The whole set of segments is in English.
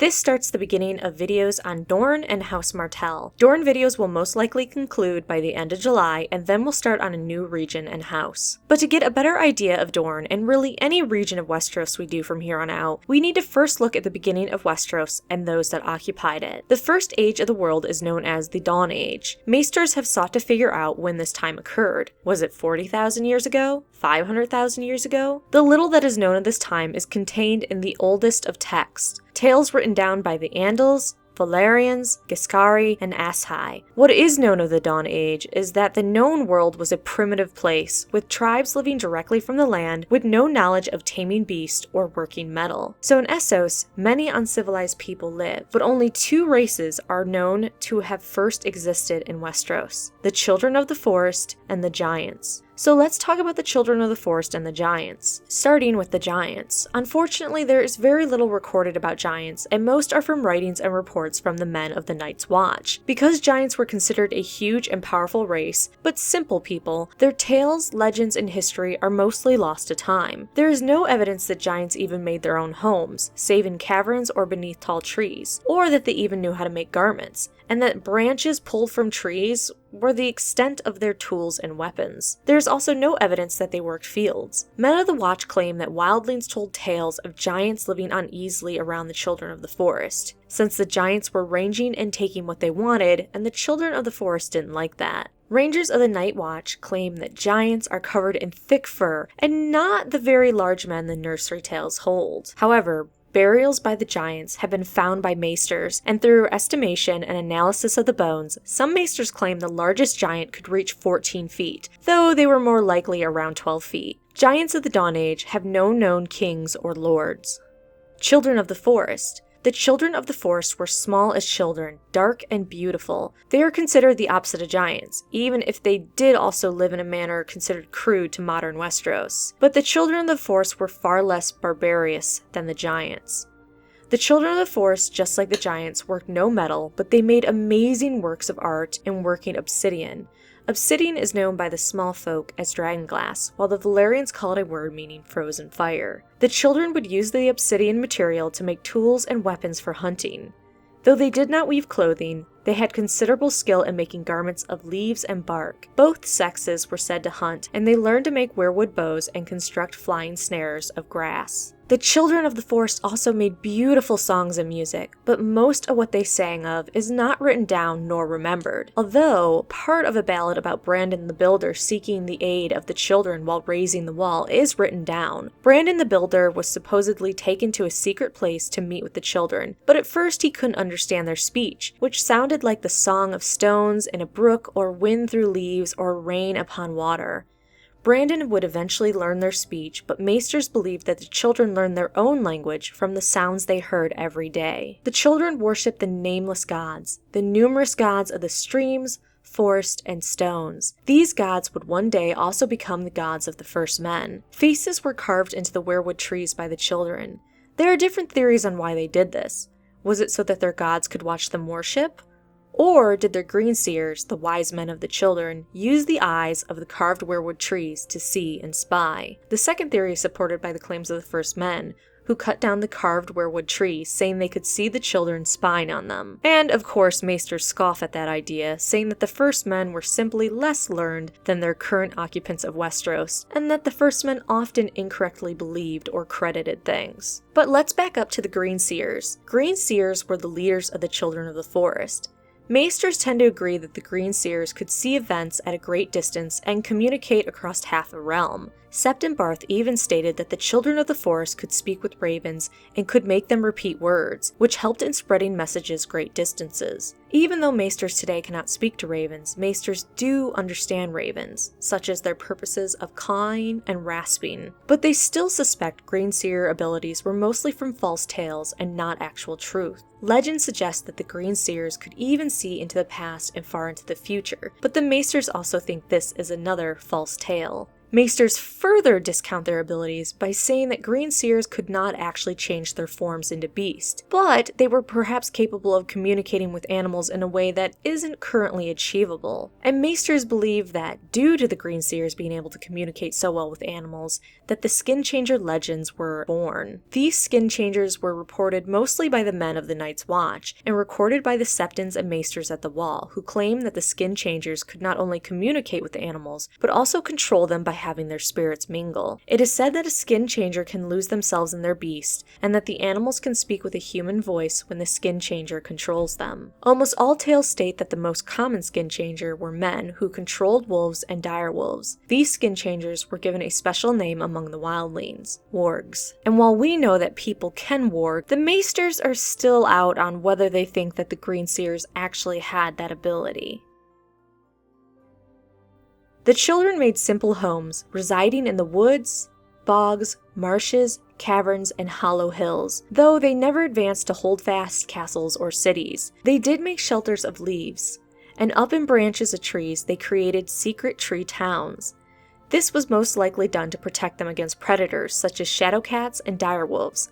This starts the beginning of videos on Dorn and House Martell. Dorn videos will most likely conclude by the end of July, and then we'll start on a new region and house. But to get a better idea of Dorn, and really any region of Westeros we do from here on out, we need to first look at the beginning of Westeros and those that occupied it. The first age of the world is known as the Dawn Age. Maesters have sought to figure out when this time occurred. Was it 40,000 years ago? 500,000 years ago? The little that is known of this time is contained in the oldest of texts, tales written down by the Andals, Valerians, Giscari, and Ashai. What is known of the Dawn Age is that the known world was a primitive place, with tribes living directly from the land with no knowledge of taming beast or working metal. So in Essos, many uncivilized people live, but only two races are known to have first existed in Westeros: the Children of the Forest and the Giants. So let's talk about the Children of the Forest and the Giants. Starting with the Giants. Unfortunately, there is very little recorded about Giants, and most are from writings and reports from the men of the Night's Watch. Because Giants were considered a huge and powerful race, but simple people, their tales, legends, and history are mostly lost to time. There is no evidence that Giants even made their own homes, save in caverns or beneath tall trees, or that they even knew how to make garments, and that branches pulled from trees were the extent of their tools and weapons. There is also no evidence that they worked fields. Men of the Watch claim that wildlings told tales of giants living uneasily around the Children of the Forest, since the giants were ranging and taking what they wanted, and the Children of the Forest didn't like that. Rangers of the Night Watch claim that giants are covered in thick fur and not the very large men the nursery tales hold. However, burials by the giants have been found by maesters, and through estimation and analysis of the bones, some maesters claim the largest giant could reach 14 feet, though they were more likely around 12 feet. Giants of the Dawn Age have no known kings or lords. Children of the Forest. The Children of the Forest were small as children, dark and beautiful. They are considered the opposite of giants, even if they did also live in a manner considered crude to modern Westeros. But the Children of the Forest were far less barbarous than the giants. The Children of the Forest, just like the giants, worked no metal, but they made amazing works of art in working obsidian. Obsidian is known by the small folk as dragonglass, while the Valerians call it a word meaning frozen fire. The children would use the obsidian material to make tools and weapons for hunting. Though they did not weave clothing, they had considerable skill in making garments of leaves and bark. Both sexes were said to hunt, and they learned to make weirwood bows and construct flying snares of grass. The Children of the Forest also made beautiful songs and music, but most of what they sang of is not written down nor remembered, although part of a ballad about Brandon the Builder seeking the aid of the children while raising the wall is written down. Brandon the Builder was supposedly taken to a secret place to meet with the children, but at first he couldn't understand their speech, which sounded like the song of stones in a brook or wind through leaves or rain upon water. Brandon would eventually learn their speech, but maesters believed that the children learned their own language from the sounds they heard every day. The children worshipped the nameless gods, the numerous gods of the streams, forest, and stones. These gods would one day also become the gods of the first men. Faces were carved into the weirwood trees by the children. There are different theories on why they did this. Was it so that their gods could watch them worship? Or did their greenseers, the wise men of the children, use the eyes of the carved weirwood trees to see and spy? The second theory is supported by the claims of the first men, who cut down the carved weirwood trees, saying they could see the children spying on them. And of course, maesters scoff at that idea, saying that the first men were simply less learned than their current occupants of Westeros, and that the first men often incorrectly believed or credited things. But let's back up to the greenseers. Greenseers were the leaders of the Children of the Forest. Maesters tend to agree that the greenseers could see events at a great distance and communicate across half the realm. Sept and Barth even stated that the Children of the Forest could speak with ravens and could make them repeat words, which helped in spreading messages great distances. Even though maesters today cannot speak to ravens, maesters do understand ravens, such as their purposes of cawing and rasping, but they still suspect greenseer abilities were mostly from false tales and not actual truth. Legend suggests that the greenseers could even see into the past and far into the future, but the maesters also think this is another false tale. Maesters further discount their abilities by saying that green seers could not actually change their forms into beast, but they were perhaps capable of communicating with animals in a way that isn't currently achievable. And Maesters believe that, due to the green seers being able to communicate so well with animals, that the skin changer legends were born. These skin changers were reported mostly by the men of the Night's Watch, and recorded by the Septons and Maesters at the Wall, who claim that the skin changers could not only communicate with the animals, but also control them by having their spirits mingle. It is said that a skin changer can lose themselves in their beast, and that the animals can speak with a human voice when the skin changer controls them. Almost all tales state that the most common skin changer were men who controlled wolves and direwolves. These skin changers were given a special name among the wildlings, wargs. And while we know that people can warg, the Maesters are still out on whether they think that the green seers actually had that ability. The children made simple homes, residing in the woods, bogs, marshes, caverns, and hollow hills, though they never advanced to holdfast castles or cities. They did make shelters of leaves, and up in branches of trees they created secret tree towns. This was most likely done to protect them against predators such as shadow cats and direwolves.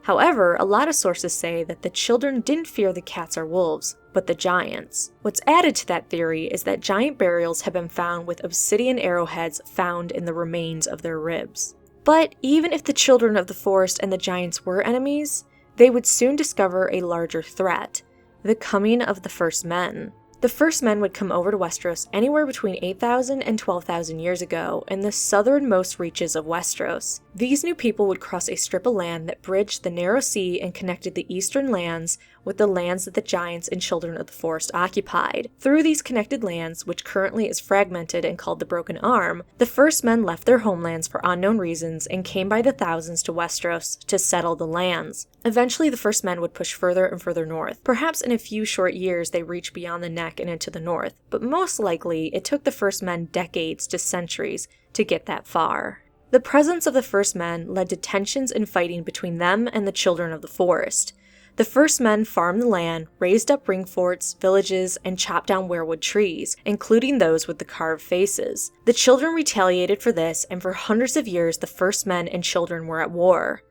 However, a lot of sources say that the children didn't fear the cats or wolves, but the giants. What's added to that theory is that giant burials have been found with obsidian arrowheads found in the remains of their ribs. But even if the children of the forest and the giants were enemies, they would soon discover a larger threat: the coming of the first men. The first men would come over to Westeros anywhere between 8,000 and 12,000 years ago in the southernmost reaches of Westeros. These new people would cross a strip of land that bridged the narrow sea and connected the eastern lands with the lands that the giants and children of the forest occupied. Through these connected lands, which currently is fragmented and called the Broken Arm, the first men left their homelands for unknown reasons and came by the thousands to Westeros to settle the lands. Eventually, the first men would push further and further north. Perhaps in a few short years they reached beyond the neck and into the north, but most likely it took the first men decades to centuries to get that far. The presence of the first men led to tensions and fighting between them and the children of the forest. The first men farmed the land, raised up ring forts, villages, and chopped down weirwood trees, including those with the carved faces. The children retaliated for this, and for hundreds of years the first men and children were at war.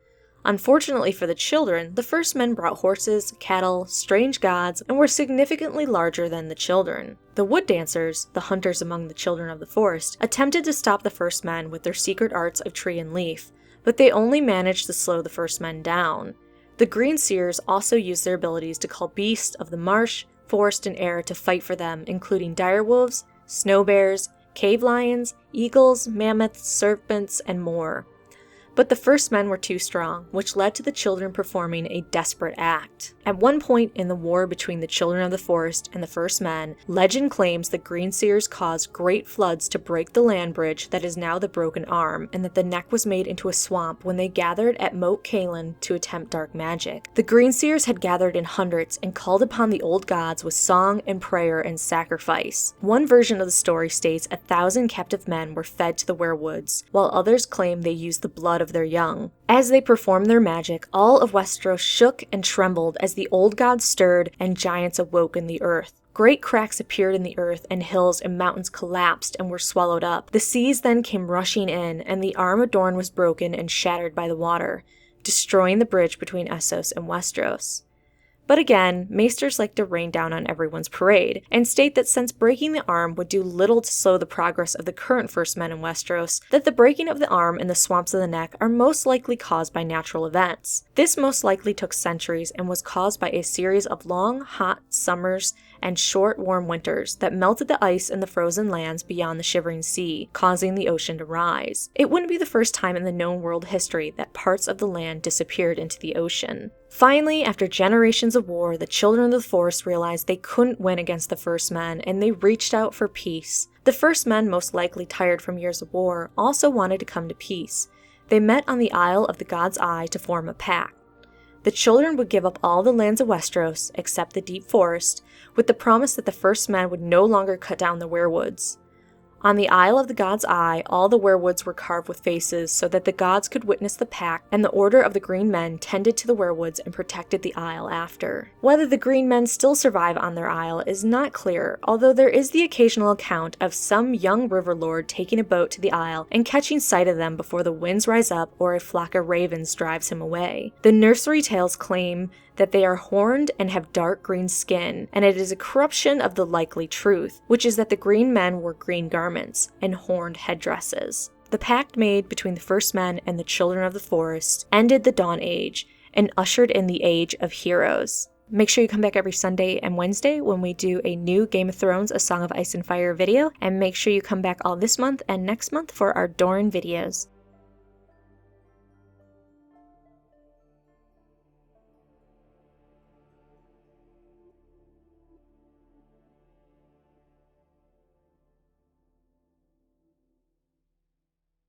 Unfortunately for the children, the first men brought horses, cattle, strange gods, and were significantly larger than the children. The wood dancers, the hunters among the children of the forest, attempted to stop the first men with their secret arts of tree and leaf, but they only managed to slow the first men down. The green seers also used their abilities to call beasts of the marsh, forest, and air to fight for them, including direwolves, snow bears, cave lions, eagles, mammoths, serpents, and more. But the first men were too strong, which led to the children performing a desperate act. At one point in the war between the children of the forest and the first men, legend claims the green seers caused great floods to break the land bridge that is now the Broken Arm, and that the neck was made into a swamp when they gathered at Moat Cailin to attempt dark magic. The green seers had gathered in hundreds and called upon the old gods with song and prayer and sacrifice. One version of the story states 1,000 captive men were fed to the weirwoods, while others claim they used the blood of their young. As they performed their magic, all of Westeros shook and trembled as the old gods stirred and giants awoke in the earth. Great cracks appeared in the earth, and hills and mountains collapsed and were swallowed up. The seas then came rushing in, and the arm of Dorne was broken and shattered by the water, destroying the bridge between Essos and Westeros. But again, Maesters like to rain down on everyone's parade, and state that since breaking the arm would do little to slow the progress of the current first men in Westeros, that the breaking of the arm and the swamps of the neck are most likely caused by natural events. This most likely took centuries and was caused by a series of long, hot summers and short, warm winters that melted the ice in the frozen lands beyond the Shivering Sea, causing the ocean to rise. It wouldn't be the first time in the known world history that parts of the land disappeared into the ocean. Finally, after generations of war, the children of the forest realized they couldn't win against the first men, and they reached out for peace. The first men, most likely tired from years of war, also wanted to come to peace. They met on the Isle of the God's Eye to form a pact. The children would give up all the lands of Westeros, except the deep forest, with the promise that the first men would no longer cut down the weirwoods. On the Isle of the God's Eye, all the weirwoods were carved with faces so that the gods could witness the pact, and the Order of the Green Men tended to the weirwoods and protected the isle after. Whether the Green Men still survive on their isle is not clear, although there is the occasional account of some young river lord taking a boat to the isle and catching sight of them before the winds rise up or a flock of ravens drives him away. The nursery tales claim that they are horned and have dark green skin, and it is a corruption of the likely truth, which is that the green men wore green garments and horned headdresses. The pact made between the first men and the children of the forest ended the Dawn Age and ushered in the Age of Heroes. Make sure you come back every Sunday and Wednesday when we do a new Game of Thrones A Song of Ice and Fire video, and make sure you come back all this month and next month for our Dorne videos.